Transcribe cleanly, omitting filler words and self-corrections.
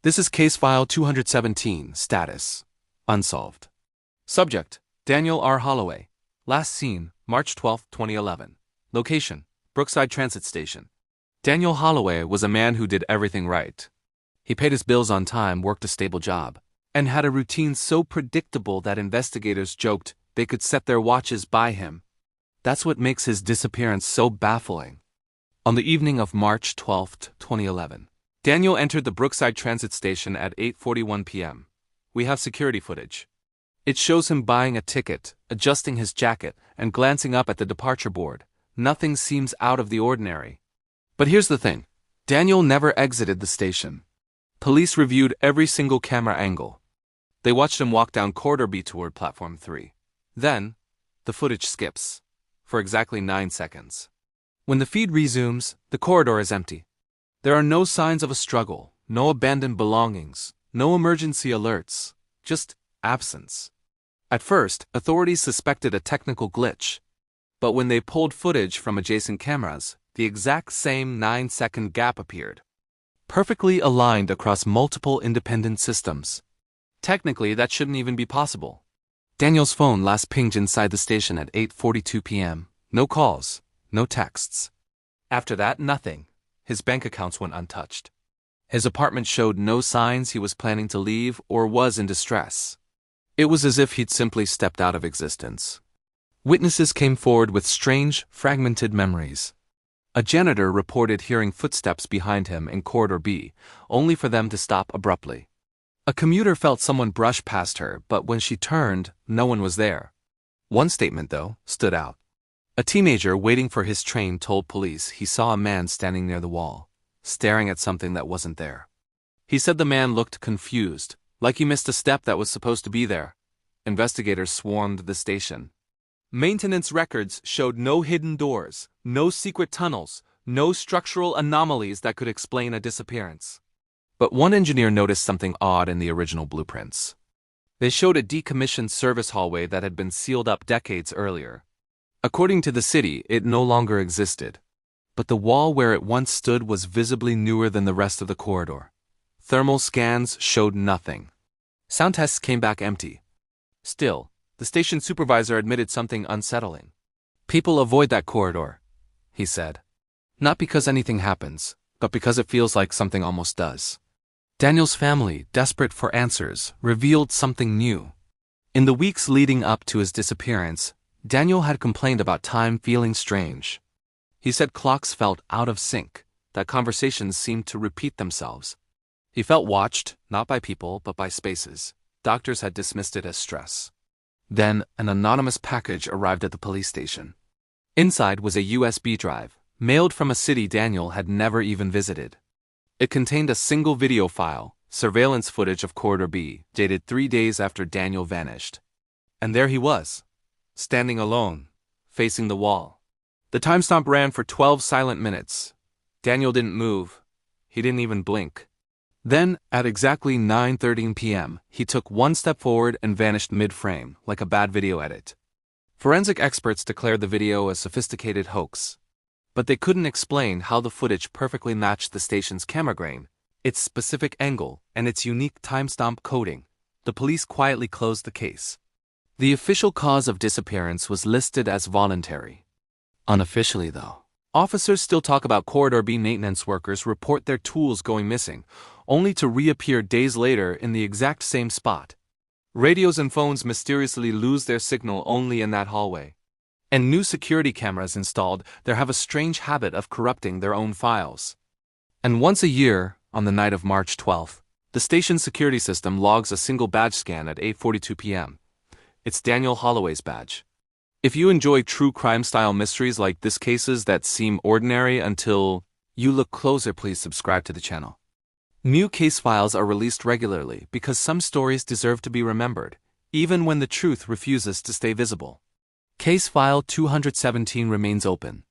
This is Case File 217, status: unsolved. Subject: Daniel R. Holloway. Last seen, March 12, 2011. Location: Brookside Transit Station. Daniel Holloway was a man who did everything right. He paid his bills on time, worked a stable job, and had a routine so predictable that investigators joked they could set their watches by him. That's what makes his disappearance so baffling. On the evening of March 12, 2011, Daniel entered the Brookside Transit Station at 8:41 p.m. We have security footage. It shows him buying a ticket, adjusting his jacket, and glancing up at the departure board. Nothing seems out of the ordinary. But here's the thing: Daniel never exited the station. Police reviewed every single camera angle. They watched him walk down Corridor B toward Platform 3. Then, the footage skips for exactly 9 seconds. When the feed resumes, the corridor is empty. There are no signs of a struggle, no abandoned belongings, no emergency alerts, just absence. At first, authorities suspected a technical glitch. But when they pulled footage from adjacent cameras, the exact same 9-second gap appeared, perfectly aligned across multiple independent systems. Technically, that shouldn't even be possible. Daniel's phone last pinged inside the station at 8:42 p.m. No calls, no texts. After that, nothing. His bank accounts went untouched. His apartment showed no signs he was planning to leave or was in distress. It was as if he'd simply stepped out of existence. Witnesses came forward with strange, fragmented memories. A janitor reported hearing footsteps behind him in Corridor B, only for them to stop abruptly. A commuter felt someone brush past her, but when she turned, no one was there. One statement, though, stood out. A teenager waiting for his train told police he saw a man standing near the wall, staring at something that wasn't there. He said the man looked confused, like he missed a step that was supposed to be there. Investigators swarmed the station. Maintenance records showed no hidden doors, no secret tunnels, no structural anomalies that could explain a disappearance. But one engineer noticed something odd in the original blueprints. They showed a decommissioned service hallway that had been sealed up decades earlier. According to the city, it no longer existed. But the wall where it once stood was visibly newer than the rest of the corridor. Thermal scans showed nothing. Sound tests came back empty. Still, the station supervisor admitted something unsettling. "People avoid that corridor," he said. "Not because anything happens, but because it feels like something almost does." Daniel's family, desperate for answers, revealed something new. In the weeks leading up to his disappearance, Daniel had complained about time feeling strange. He said clocks felt out of sync, that conversations seemed to repeat themselves. He felt watched, not by people, but by spaces. Doctors had dismissed it as stress. Then, an anonymous package arrived at the police station. Inside was a USB drive, mailed from a city Daniel had never even visited. It contained a single video file, surveillance footage of Corridor B, dated 3 days after Daniel vanished. And there he was, standing alone, facing the wall. The timestamp ran for 12 silent minutes. Daniel didn't move. He didn't even blink. Then, at exactly 9:13 p.m., he took one step forward and vanished mid-frame, like a bad video edit. Forensic experts declared the video a sophisticated hoax. But they couldn't explain how the footage perfectly matched the station's camera grain, its specific angle, and its unique timestamp coding. The police quietly closed the case. The official cause of disappearance was listed as voluntary. Unofficially, though, officers still talk about Corridor B maintenance workers report their tools going missing, only to reappear days later in the exact same spot. Radios and phones mysteriously lose their signal only in that hallway. And new security cameras installed there have a strange habit of corrupting their own files. And once a year, on the night of March 12th, the station's security system logs a single badge scan at 8:42 p.m. It's Daniel Holloway's badge. If you enjoy true crime-style mysteries like this, cases that seem ordinary until you look closer, please subscribe to the channel. New case files are released regularly because some stories deserve to be remembered, even when the truth refuses to stay visible. Case File 217 remains open.